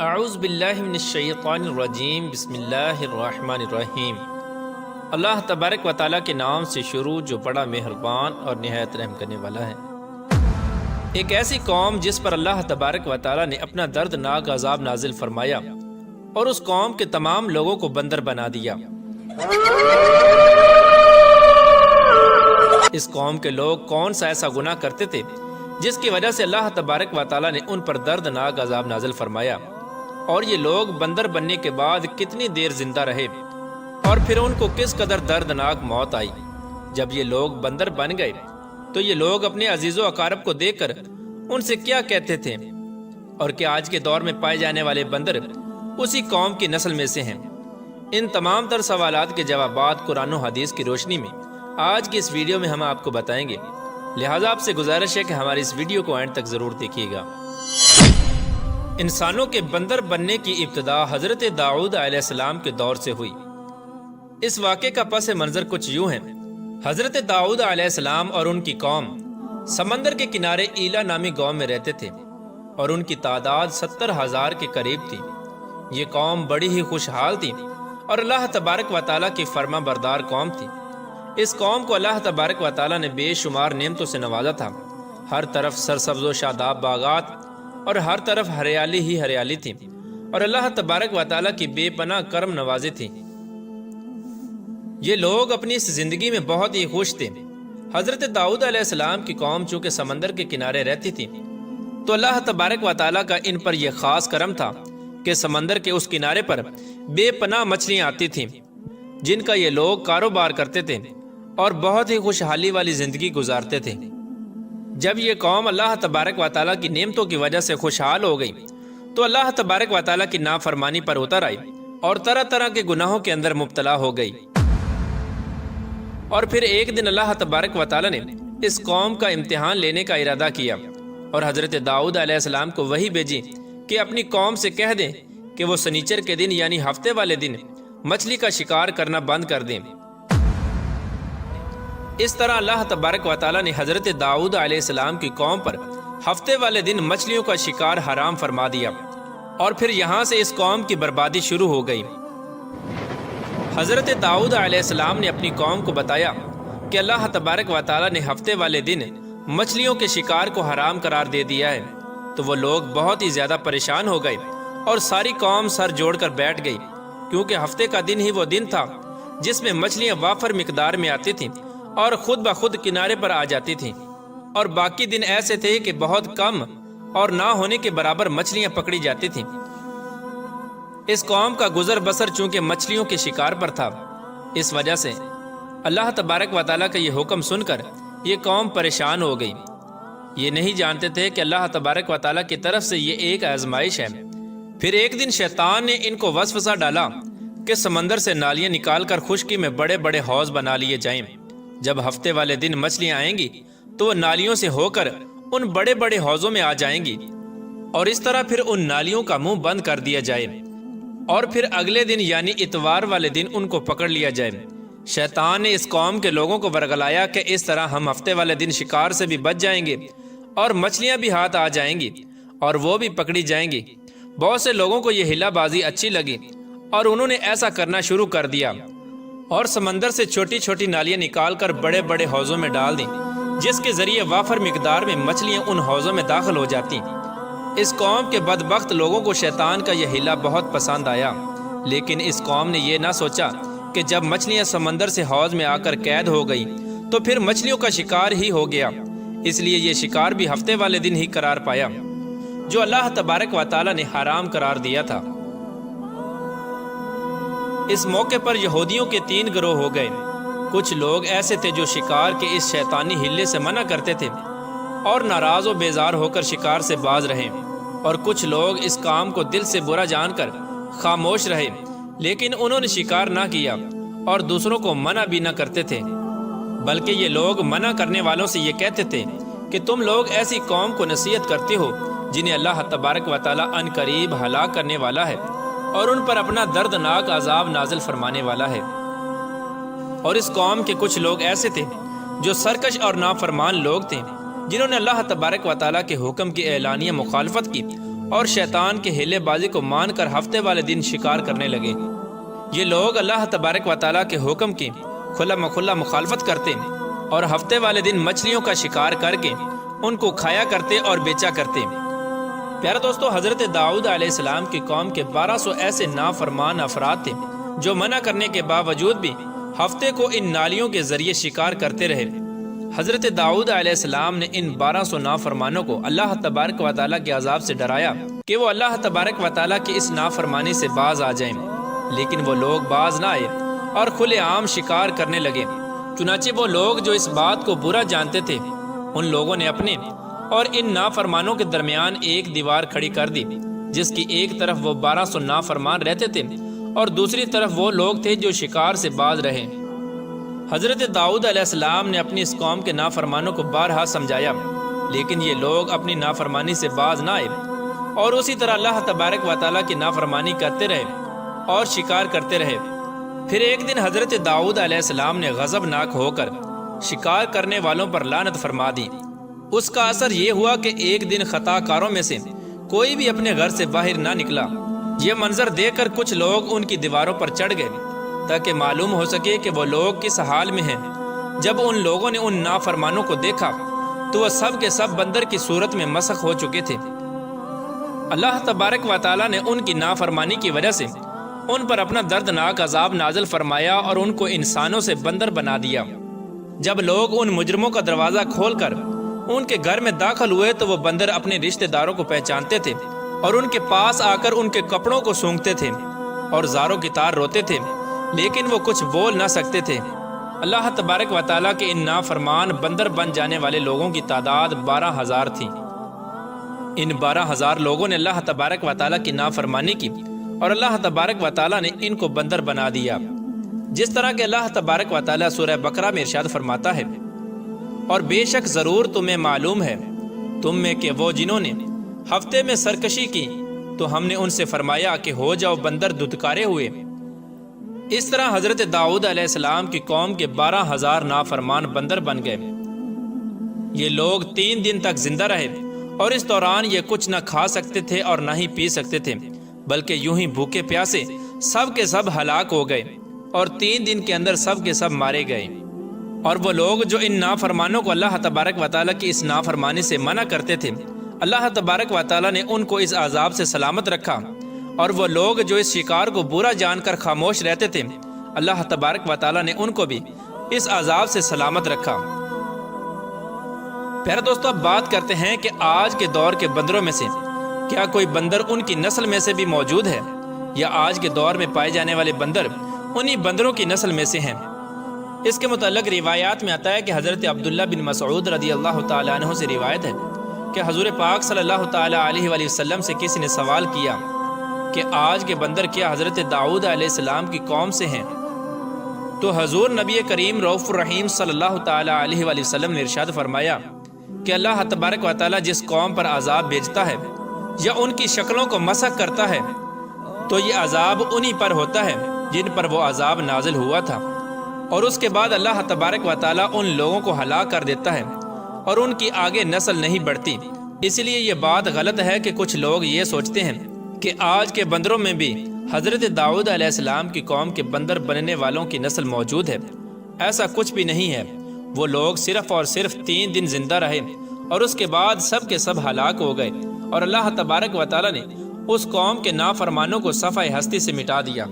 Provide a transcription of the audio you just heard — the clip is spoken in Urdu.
اعوذ باللہ من الشیطان الرجیم بسم اللہ الرحمن الرحیم۔ اللہ تبارک و تعالیٰ کے نام سے شروع جو بڑا مہربان اور نہایت رحم کرنے والا ہے۔ ایک ایسی قوم جس پر اللہ تبارک و تعالیٰ نے اپنا دردناک عذاب نازل فرمایا اور اس قوم کے تمام لوگوں کو بندر بنا دیا۔ اس قوم کے لوگ کون سا ایسا گناہ کرتے تھے جس کی وجہ سے اللہ تبارک و تعالیٰ نے ان پر دردناک عذاب نازل فرمایا، اور یہ لوگ بندر بننے کے بعد کتنی دیر زندہ رہے اور پھر ان کو کس قدر دردناک موت آئی۔ جب یہ لوگ بندر بن گئے تو یہ لوگ اپنے عزیز و اقارب کو دیکھ کر ان سے کیا کہتے تھے، اور کیا آج کے دور میں پائے جانے والے بندر اسی قوم کی نسل میں سے ہیں؟ ان تمام تر سوالات کے جوابات قرآن و حدیث کی روشنی میں آج کی اس ویڈیو میں ہم آپ کو بتائیں گے، لہٰذا آپ سے گزارش ہے کہ ہماری اس ویڈیو کو اینڈ تک ضرور دیکھیے گا۔ انسانوں کے بندر بننے کی ابتدا حضرت داؤد علیہ السلام کے دور سے ہوئی۔ اس واقعے کا پس منظر کچھ یوں ہے۔ حضرت داؤد علیہ السلام اور ان کی قوم سمندر کے کنارے ایلا نامی گاؤں میں رہتے تھے، اور ان کی تعداد 70,000 کے قریب تھی۔ یہ قوم بڑی ہی خوشحال تھی اور اللہ تبارک و تعالیٰ کی فرما بردار قوم تھی۔ اس قوم کو اللہ تبارک و تعالیٰ نے بے شمار نعمتوں سے نوازا تھا۔ ہر طرف سرسبز و شاداب باغات اور ہر طرف ہریالی ہی ہریالی تھی، اور اللہ تبارک و تعالیٰ کی بے پناہ کرم نوازی تھی۔ یہ لوگ اپنی اس زندگی میں بہت ہی خوش تھے۔ حضرت داؤد علیہ السلام کی قوم چونکہ سمندر کے کنارے رہتی تھی تو اللہ تبارک و تعالیٰ کا ان پر یہ خاص کرم تھا کہ سمندر کے اس کنارے پر بے پناہ مچھلیاں آتی تھیں جن کا یہ لوگ کاروبار کرتے تھے اور بہت ہی خوشحالی والی زندگی گزارتے تھے۔ جب یہ قوم اللہ تبارک و تعالیٰ کی نعمتوں کی وجہ سے خوشحال ہو گئی تو اللہ تبارک و تعالیٰ کی نافرمانی پر اتر آئی اور طرح طرح کے گناہوں کے اندر مبتلا ہو گئی۔ اور پھر ایک دن اللہ تبارک و تعالیٰ نے اس قوم کا امتحان لینے کا ارادہ کیا اور حضرت داؤد علیہ السلام کو وحی بھیجی کہ اپنی قوم سے کہہ دیں کہ وہ سنیچر کے دن یعنی ہفتے والے دن مچھلی کا شکار کرنا بند کر دیں۔ اس طرح اللہ تبارک و تعالیٰ نے حضرت داؤد علیہ السلام کی قوم پر ہفتے والے دن مچھلیوں کا شکار حرام فرما دیا، اور پھر یہاں سے اس قوم کی بربادی شروع ہو گئی۔ حضرت داؤد علیہ السلام نے اپنی قوم کو بتایا کہ اللہ تبارک و تعالیٰ نے ہفتے والے دن مچھلیوں کے شکار کو حرام قرار دے دیا ہے، تو وہ لوگ بہت ہی زیادہ پریشان ہو گئے اور ساری قوم سر جوڑ کر بیٹھ گئی، کیونکہ ہفتے کا دن ہی وہ دن تھا جس میں مچھلیاں وافر مقدار میں آتی تھیں اور خود بخود کنارے پر آ جاتی تھیں، اور باقی دن ایسے تھے کہ بہت کم اور نہ ہونے کے برابر مچھلیاں پکڑی جاتی تھیں۔ اس قوم کا گزر بسر چونکہ مچھلیوں کے شکار پر تھا، اس وجہ سے اللہ تبارک و تعالیٰ کا یہ حکم سن کر یہ قوم پریشان ہو گئی۔ یہ نہیں جانتے تھے کہ اللہ تبارک و تعالیٰ کی طرف سے یہ ایک آزمائش ہے۔ پھر ایک دن شیطان نے ان کو وسوسہ ڈالا کہ سمندر سے نالیاں نکال کر خشکی میں بڑے بڑے حوض بنا لیے جائیں۔ جب ہفتے والے دن مچھلیاں آئیں گی تو وہ نالیوں سے ہو کر ان بڑے بڑے حوضوں میں آ جائیں گی، اور اس طرح پھر ان نالیوں کا منہ بند کر دیا جائے، اور پھر اگلے دن یعنی اتوار والے دن ان کو پکڑ لیا جائے۔ شیطان نے اس قوم کے لوگوں کو ورگلایا کہ اس طرح ہم ہفتے والے دن شکار سے بھی بچ جائیں گے اور مچھلیاں بھی ہاتھ آ جائیں گی اور وہ بھی پکڑی جائیں گی۔ بہت سے لوگوں کو یہ ہلا بازی اچھی لگی اور انہوں نے ایسا کرنا شروع کر دیا اور سمندر سے چھوٹی چھوٹی نالیاں نکال کر بڑے بڑے حوضوں میں ڈال دیں، جس کے ذریعے وافر مقدار میں مچھلیاں ان حوضوں میں داخل ہو جاتی۔ اس قوم کے بدبخت لوگوں کو شیطان کا یہ ہیلا بہت پسند آیا، لیکن اس قوم نے یہ نہ سوچا کہ جب مچھلیاں سمندر سے حوض میں آ کر قید ہو گئی تو پھر مچھلیوں کا شکار ہی ہو گیا۔ اس لیے یہ شکار بھی ہفتے والے دن ہی قرار پایا جو اللہ تبارک و تعالیٰ نے حرام قرار دیا تھا۔ اس موقع پر یہودیوں کے 3 گروہ ہو گئے۔ کچھ لوگ ایسے تھے جو شکار کے اس شیطانی ہلے سے منع کرتے تھے اور ناراض و بیزار ہو کر شکار سے باز رہے، اور کچھ لوگ اس کام کو دل سے برا جان کر خاموش رہے، لیکن انہوں نے شکار نہ کیا اور دوسروں کو منع بھی نہ کرتے تھے، بلکہ یہ لوگ منع کرنے والوں سے یہ کہتے تھے کہ تم لوگ ایسی قوم کو نصیحت کرتے ہو جنہیں اللہ تبارک و تعالیٰ ان قریب ہلاک کرنے والا ہے اور ان پر اپنا دردناک عذاب نازل فرمانے والا ہے۔ اور اس قوم کے کچھ لوگ ایسے تھے جو سرکش اور نافرمان لوگ تھے، جنہوں نے اللہ تبارک و تعالیٰ کے حکم کی اعلانیہ مخالفت کی اور شیطان کے ہیلے بازی کو مان کر ہفتے والے دن شکار کرنے لگے۔ یہ لوگ اللہ تبارک و تعالیٰ کے حکم کی کھلا مکھلا مخالفت کرتے اور ہفتے والے دن مچھلیوں کا شکار کر کے ان کو کھایا کرتے اور بیچا کرتے۔ پیارے دوستو، حضرت داؤد علیہ السلام کی قوم کے 1200 ایسے نافرمان افراد تھے جو منع کرنے کے باوجود بھی ہفتے کو ان نالیوں کے ذریعے شکار کرتے رہے۔ حضرت داؤد علیہ السلام نے ان 1200 نافرمانوں کو اللہ تبارک و تعالیٰ کے عذاب سے ڈرایا کہ وہ اللہ تبارک و تعالیٰ کی اس نافرمانی سے باز آ جائیں، لیکن وہ لوگ باز نہ آئے اور کھلے عام شکار کرنے لگے۔ چنانچہ وہ لوگ جو اس بات کو برا جانتے تھے، ان لوگوں نے اپنے اور ان نافرمانوں کے درمیان ایک دیوار کھڑی کر دی، جس کی ایک طرف وہ 1200 نافرمان رہتے تھے اور دوسری طرف وہ لوگ تھے جو شکار سے باز رہے۔ حضرت داؤد علیہ السلام نے اپنی اس قوم کے نافرمانوں کو بارہا سمجھایا، لیکن یہ لوگ اپنی نافرمانی سے باز نہ آئے اور اسی طرح اللہ تبارک و تعالیٰ کی نافرمانی کرتے رہے اور شکار کرتے رہے۔ پھر ایک دن حضرت داؤد علیہ السلام نے غضبناک ہو کر شکار کرنے والوں پر لعنت فرما دی۔ اس کا اثر یہ ہوا کہ ایک دن خطا کاروں میں سے کوئی بھی اپنے گھر سے باہر نہ نکلا۔ یہ منظر دیکھ کر کچھ لوگ ان کی دیواروں پر چڑھ گئے تاکہ معلوم ہو سکے کہ وہ لوگ کس حال میں ہیں۔ جب ان لوگوں نے ان نافرمانوں کو دیکھا تو وہ سب کے سب بندر کی صورت میں مسخ ہو چکے تھے۔ اللہ تبارک و تعالیٰ نے ان کی نافرمانی کی وجہ سے ان پر اپنا دردناک عذاب نازل فرمایا اور ان کو انسانوں سے بندر بنا دیا۔ جب لوگ ان مجرموں کا دروازہ کھول کر ان کے گھر میں داخل ہوئے تو وہ بندر اپنے رشتہ داروں کو پہچانتے تھے اور ان کے پاس آ کر ان کے کپڑوں کو سونگھتے تھے اور زاروں کی طرح روتے تھے، لیکن وہ کچھ بول نہ سکتے تھے۔ اللہ تبارک و تعالیٰ کے ان نافرمان بندر بن جانے والے لوگوں کی تعداد 12,000 تھی۔ ان 12,000 لوگوں نے اللہ تبارک و تعالیٰ کی نافرمانی کی اور اللہ تبارک و تعالیٰ نے ان کو بندر بنا دیا، جس طرح کہ اللہ تبارک و تعالیٰ سورہ بقرہ میں ارشاد فرماتا ہے، اور بے شک ضرور تمہیں معلوم ہے تم میں کہ وہ جنہوں نے ہفتے میں سرکشی کی تو ہم نے ان سے فرمایا کہ ہو جاؤ بندر دھتکارے ہوئے۔ اس طرح حضرت داؤد علیہ السلام کی قوم کے 12,000 نافرمان بندر بن گئے۔ یہ لوگ 3 دن تک زندہ رہے اور اس دوران یہ کچھ نہ کھا سکتے تھے اور نہ ہی پی سکتے تھے، بلکہ یوں ہی بھوکے پیاسے سب کے سب ہلاک ہو گئے اور 3 دن کے اندر سب کے سب مارے گئے۔ اور وہ لوگ جو ان نافرمانوں کو اللہ تبارک و تعالیٰ کی اس نافرمانی سے منع کرتے تھے، اللہ تبارک و تعالیٰ نے ان کو اس عذاب سے سلامت رکھا، اور وہ لوگ جو اس شکار کو برا جان کر خاموش رہتے تھے، اللہ تبارک و تعالیٰ نے ان کو بھی اس عذاب سے سلامت رکھا۔ پیارے دوستو، اب بات کرتے ہیں کہ آج کے دور کے بندروں میں سے کیا کوئی بندر ان کی نسل میں سے بھی موجود ہے، یا آج کے دور میں پائے جانے والے بندر انہی بندروں کی نسل میں سے ہیں؟ اس کے متعلق روایات میں آتا ہے کہ حضرت عبداللہ بن مسعود رضی اللہ تعالیٰ عنہ سے روایت ہے کہ حضور پاک صلی اللہ تعالیٰ علیہ وآلہ وسلم سے کسی نے سوال کیا کہ آج کے بندر کیا حضرت داؤد علیہ السلام کی قوم سے ہیں؟ تو حضور نبی کریم رؤوف الرحیم صلی اللہ تعالیٰ علیہ وآلہ وسلم نے ارشاد فرمایا کہ اللہ تبارک و تعالیٰ جس قوم پر عذاب بھیجتا ہے یا ان کی شکلوں کو مسخ کرتا ہے تو یہ عذاب انہی پر ہوتا ہے جن پر وہ عذاب نازل ہوا تھا، اور اس کے بعد اللہ تبارک و تعالیٰ ان لوگوں کو ہلاک کر دیتا ہے اور ان کی آگے نسل نہیں بڑھتی۔ اس لیے یہ بات غلط ہے کہ کچھ لوگ یہ سوچتے ہیں کہ آج کے بندروں میں بھی حضرت داؤد علیہ السلام کی قوم کے بندر بننے والوں کی نسل موجود ہے۔ ایسا کچھ بھی نہیں ہے۔ وہ لوگ صرف اور صرف 3 دن زندہ رہے اور اس کے بعد سب کے سب ہلاک ہو گئے، اور اللہ تبارک و تعالیٰ نے اس قوم کے نافرمانوں کو صفحہ ہستی سے مٹا دیا۔